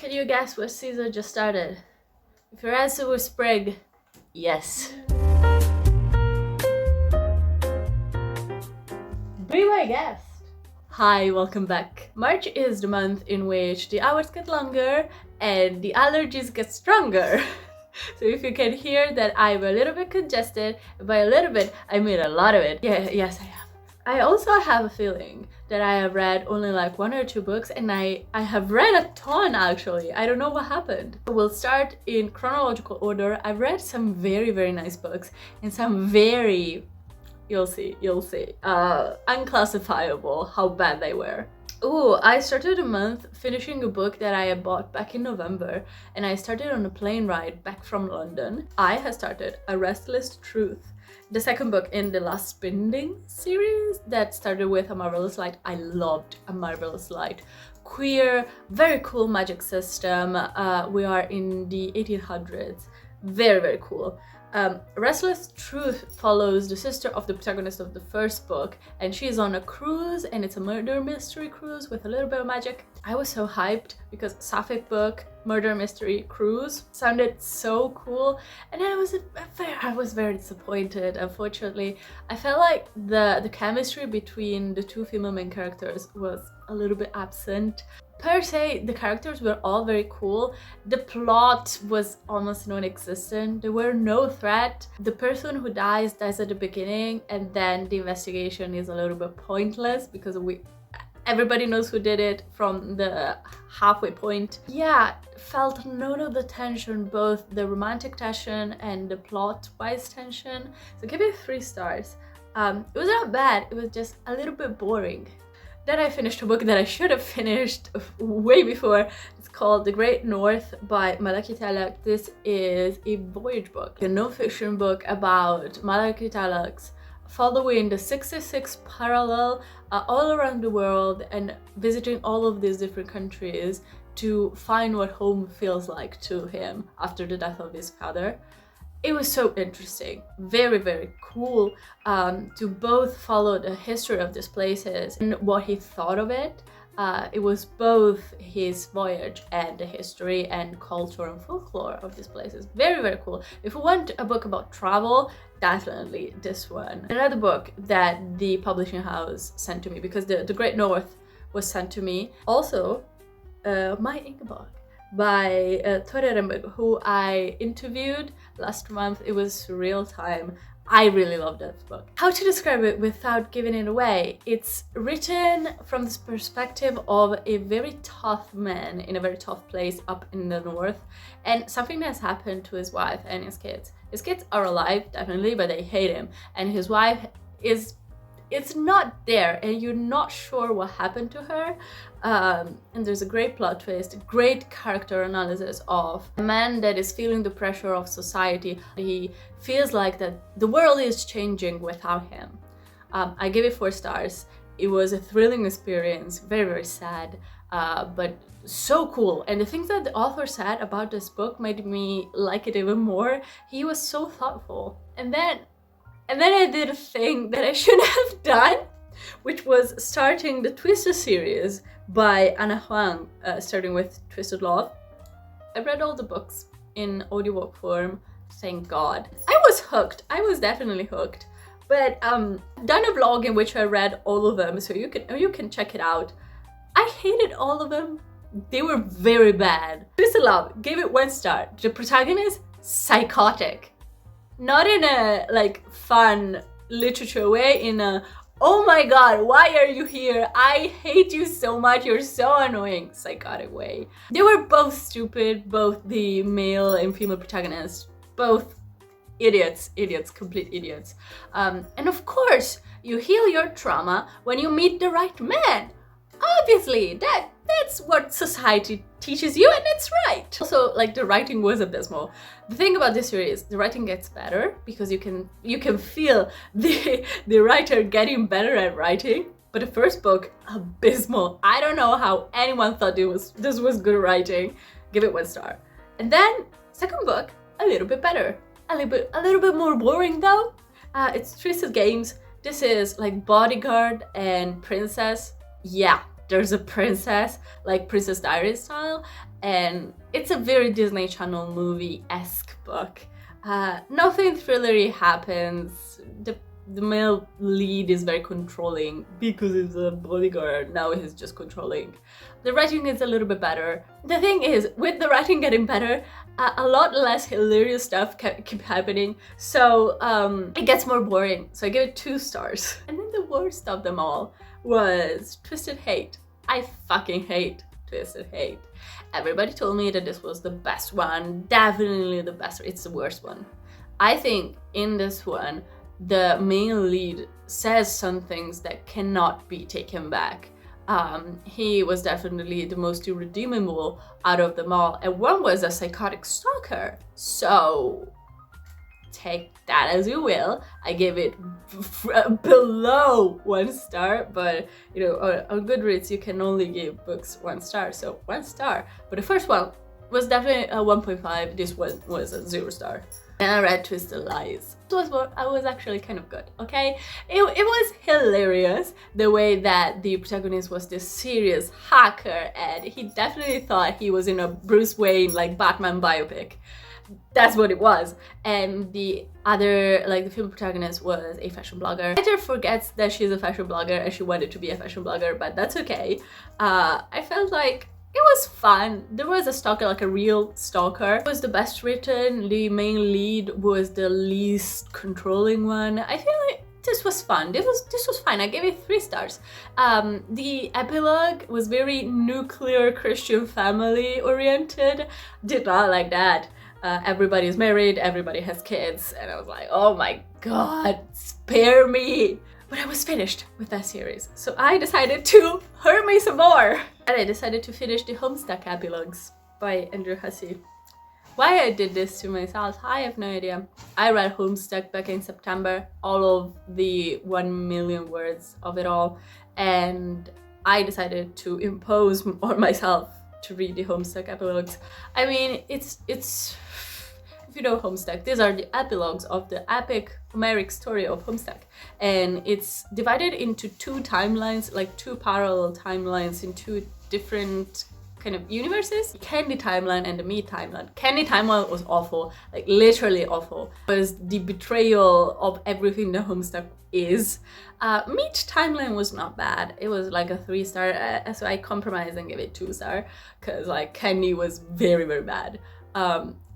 Can you guess what season just started? If your answer was spring, yes. Be my guest. Hi, welcome back. March is the month in which the hours get longer and the allergies get stronger. So if you can hear that I'm a little bit congested, by a little bit, I mean a lot of it. Yes, I am. I also have a feeling that I have read only like 1 or 2 books, and I have read a ton actually. I don't know what happened. We'll start in chronological order. I've read some very, very nice books and some very, you'll see, unclassifiable how bad they were. Ooh, I started a month finishing a book that I had bought back in November, and I started on a plane ride back from London. I had started A Restless Truth, the second book in the Last Binding series that started with A Marvelous Light. I loved A Marvelous Light. Queer, very cool magic system. We are in the 1800s. Very, very cool. Restless Truth follows the sister of the protagonist of the first book, and she's on a cruise, and it's a murder mystery cruise with a little bit of magic. I was so hyped because sapphic book, murder mystery cruise sounded so cool, and then I was very disappointed. Unfortunately, I felt like the chemistry between the two female main characters was a little bit absent. Per se, the characters were all very cool. The plot was almost non-existent. There were no threat. The person who dies at the beginning, and then the investigation is a little bit pointless because everybody knows who did it from the halfway point. Yeah, felt none of the tension, both the romantic tension and the plot-wise tension. So give it 3 stars. It was not bad, it was just a little bit boring. Then I finished a book that I should have finished way before. It's called The Great North by Malaki Talak. This is a voyage book, a non-fiction book about Malaki Talak's following the 66 parallel all around the world and visiting all of these different countries to find what home feels like to him after the death of his father. It was so interesting, very, very cool to both follow the history of these places and what he thought of it. It was both his voyage and the history and culture and folklore of these places. Very, very cool. If you want a book about travel, definitely this one. Another book that the publishing house sent to me, because the Great North was sent to me. Also, My Ink Book by Tore Rembeg, who I interviewed last month. It was real time. I really love that book. How to describe it without giving it away? It's written from this perspective of a very tough man in a very tough place up in the north, and something has happened to his wife and his kids. His kids are alive, definitely, but they hate him, and his wife it's not there, and you're not sure what happened to her. And there's a great plot twist, great character analysis of a man that is feeling the pressure of society. He feels like that the world is changing without him. I gave it 4 stars. It was a thrilling experience, very, very sad, but so cool. And the things that the author said about this book made me like it even more. He was so thoughtful. And then I did a thing that I shouldn't have done, which was starting the Twisted series by Anna Huang, starting with Twisted Love. I read all the books in audiobook form, thank God. I was hooked, I was definitely hooked. But I've done a vlog in which I read all of them, so you can check it out. I hated all of them. They were very bad. Twisted Love, gave it 1 star. The protagonist, psychotic. Not in a like fun literature way, in a oh my god, why are you here? I hate you so much, you're so annoying, psychotic way. They were both stupid, both the male and female protagonists, both idiots, complete idiots. And of course, you heal your trauma when you meet the right man. Obviously, that's what society teaches you, and it's right. Also, like, the writing was abysmal. The thing about this series, the writing gets better because you can feel the writer getting better at writing. But the first book, abysmal. I don't know how anyone thought this was good writing. Give it 1 star. And then second book, a little bit better. A little bit more boring though. It's Twisted Games. This is like bodyguard and princess. Yeah, there's a princess, like Princess Diaries style, and it's a very Disney Channel movie-esque book. Nothing thrillery happens. The male lead is very controlling because he's a bodyguard. Now he's just controlling. The writing is a little bit better. The thing is, with the writing getting better, a lot less hilarious stuff keep happening, so it gets more boring. So I give it 2 stars. And then the worst of them all was Twisted Hate. I fucking hate Twisted Hate. Everybody told me that this was the best one, definitely the best. It's the worst one. I think in this one, the main lead says some things that cannot be taken back. He was definitely the most irredeemable out of them all, and one was a psychotic stalker. So take that as you will. I gave it below 1 star, but you know, on Goodreads you can only give books 1 star, so 1 star. But the first one was definitely a 1.5. This one was a 0 star. And I read Twisted Lies. I was actually kind of good, okay? It was hilarious the way that the protagonist was this serious hacker, and he definitely thought he was in a Bruce Wayne, like, Batman biopic. That's what it was. And the other, like, the female protagonist was a fashion blogger. The writer forgets that she's a fashion blogger and she wanted to be a fashion blogger, but that's okay. I felt like it was fun. There was a stalker, like a real stalker. It was the best written. The main lead was the least controlling one. I feel like this was fun. This was fine. I gave it 3 stars. The epilogue was very nuclear Christian family oriented. Did not like that. Everybody's married, everybody has kids, and I was like, oh my god, spare me. But I was finished with that series, so I decided to hurt me some more. And I decided to finish the Homestuck epilogues by Andrew Hussey. Why I did this to myself, I have no idea. I read Homestuck back in September, all of the 1 million words of it all, and I decided to impose on myself to read the Homestuck epilogues. I mean, it's if you know Homestuck, these are the epilogues of the epic Homeric story of Homestuck, and it's divided into 2 timelines, like 2 parallel timelines in 2 different kind of universes. The Candy timeline and the Me timeline. Candy timeline was awful, like literally awful. It was the betrayal of everything the Homestuck is. Meat timeline was not bad. It was like a 3 star, so I compromised and gave it 2 star because like Candy was very, very bad.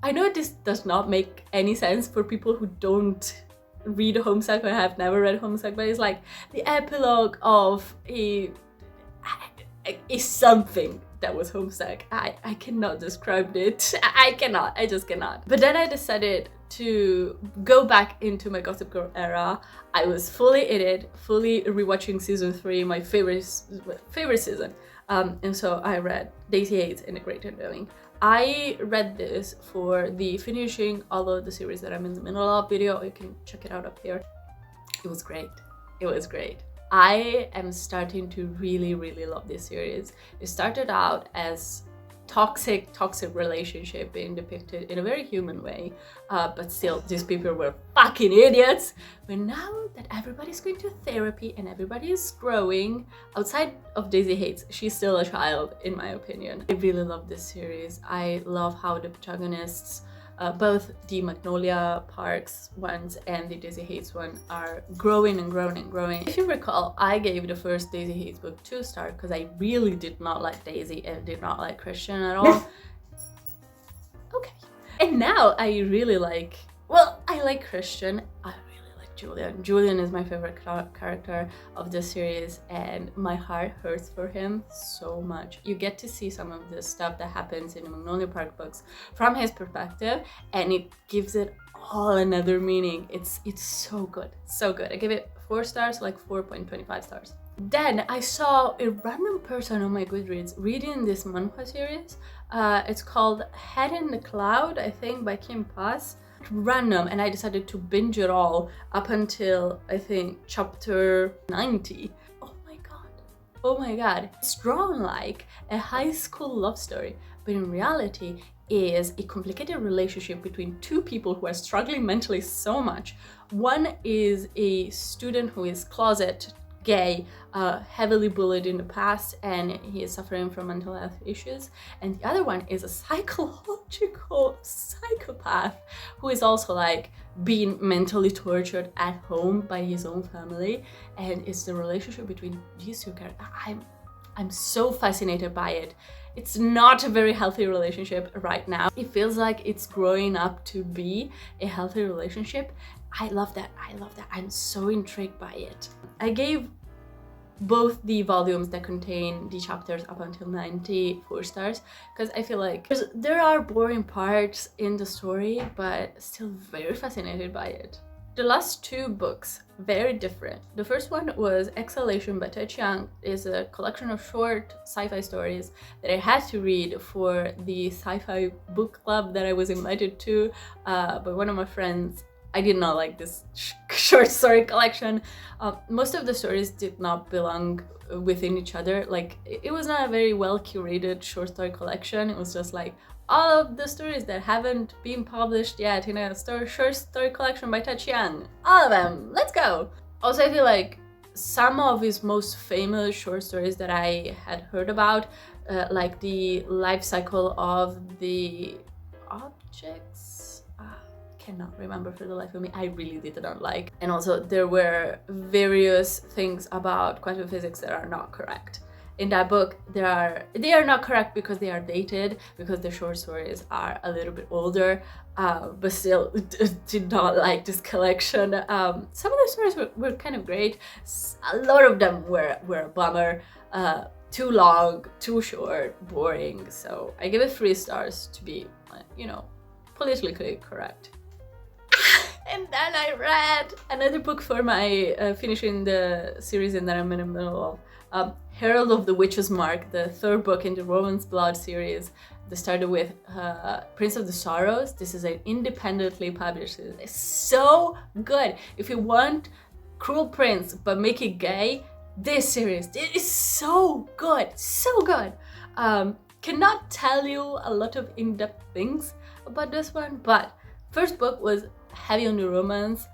I know this does not make any sense for people who don't read Homestuck or have never read Homestuck, but it's like the epilogue of a something that was Homestuck. I cannot describe it. I just cannot. But then I decided to go back into my Gossip Girl era. I was fully in it, fully rewatching season 3, my favorite season. And so I read Daisy Hates and The Great Unveiling. I read this for the finishing all of the series that I'm in the middle of video. You can check it out up here. It was great. It was great. I am starting to really, really love this series. It started out as toxic relationship being depicted in a very human way, but still these people were fucking idiots. But now that everybody's going to therapy and everybody is growing, outside of Daisy Hates, she's still a child in my opinion. I really love this series. I love how the protagonists, both the Magnolia Parks ones and the Daisy Hates one, are growing and growing and growing. If you recall, I gave the first Daisy Hates book 2 stars because I really did not like Daisy and did not like Christian at all. Okay. And now I really like, well, I like Christian. I really like Julian. Julian is my favorite character of the series, and my heart hurts for him so much. You get to see some of the stuff that happens in the Magnolia Park books from his perspective, and it gives it all another meaning. It's so good, so good. I give it 4 stars, like 4.25 stars. Then I saw a random person on my Goodreads reading this manhwa series. It's called Head in the Cloud, I think, by Kim Pass. Random, and I decided to binge it all up until I think chapter 90. Oh my god, it's drawn like a high school love story, but in reality is a complicated relationship between 2 people who are struggling mentally so much. One is a student who is gay, heavily bullied in the past, and he is suffering from mental health issues. And the other one is a psychological psychopath who is also like being mentally tortured at home by his own family. And it's the relationship between these two characters. I'm so fascinated by it. It's not a very healthy relationship right now. It feels like it's growing up to be a healthy relationship. I love that. I love that. I'm so intrigued by it. I gave both the volumes that contain the chapters up until 90 4 stars, because I feel like there are boring parts in the story, but still very fascinated by it. The last 2 books, very different. The first one was Exhalation by Tai Chiang. It's a collection of short sci-fi stories that I had to read for the sci-fi book club that I was invited to by one of my friends. I did not like this short story collection. Most of the stories did not belong within each other. Like, it was not a very well curated short story collection. It was just like all of the stories that haven't been published yet in a short story collection by Tai Chiang. All of them, let's go! Also, I feel like some of his most famous short stories that I had heard about, like the life cycle of the objects, cannot remember for the life of me. I really did not like. And also there were various things about quantum physics that are not correct. In that book, they are not correct because they are dated, because the short stories are a little bit older, but still did not like this collection. Some of the stories were kind of great. A lot of them were a bummer. Too long, too short, boring. So I give it 3 stars to be, you know, politically correct. And then I read another book for my finishing the series that I'm in the middle of, Herald of the Witch's Mark, the 3rd book in the Romance Blood series. They started with Prince of the Sorrows. This is an independently published series. It's so good. If you want Cruel Prince but make it gay, this series, it is so good, so good. Cannot tell you a lot of in-depth things about this one, but first book was heavy on the romance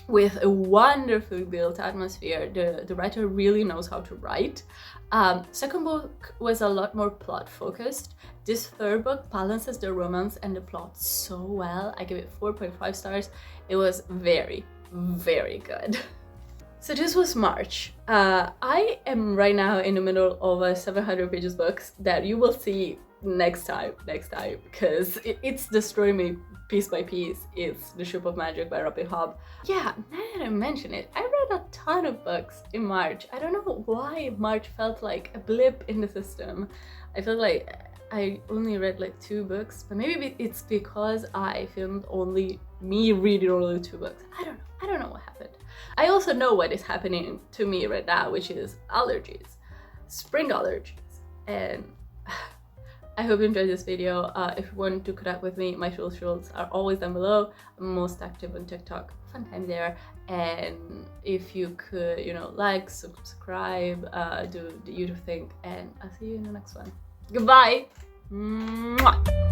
with a wonderfully built atmosphere. The writer really knows how to write. Second book was a lot more plot focused. This 3rd book balances the romance and the plot so well. I give it 4.5 stars. It was very, very good. So this was March. I am right now in the middle of a 700 pages book that you will see next time, because it's destroying me piece by piece. It's The Ship of Magic by Robin Hobb. Yeah, now that I mention it, I read a ton of books in March. I don't know why March felt like a blip in the system. I felt like I only read like 2 books, but maybe it's because I filmed only me reading only 2 books. I don't know what happened. I also know what is happening to me right now, which is allergies, spring allergies. And I hope you enjoyed this video. If you want to connect with me, my socials are always down below. I'm most active on TikTok, fun time there. And if you could, you know, like, subscribe, do the YouTube thing, and I'll see you in the next one. Goodbye! Mwah!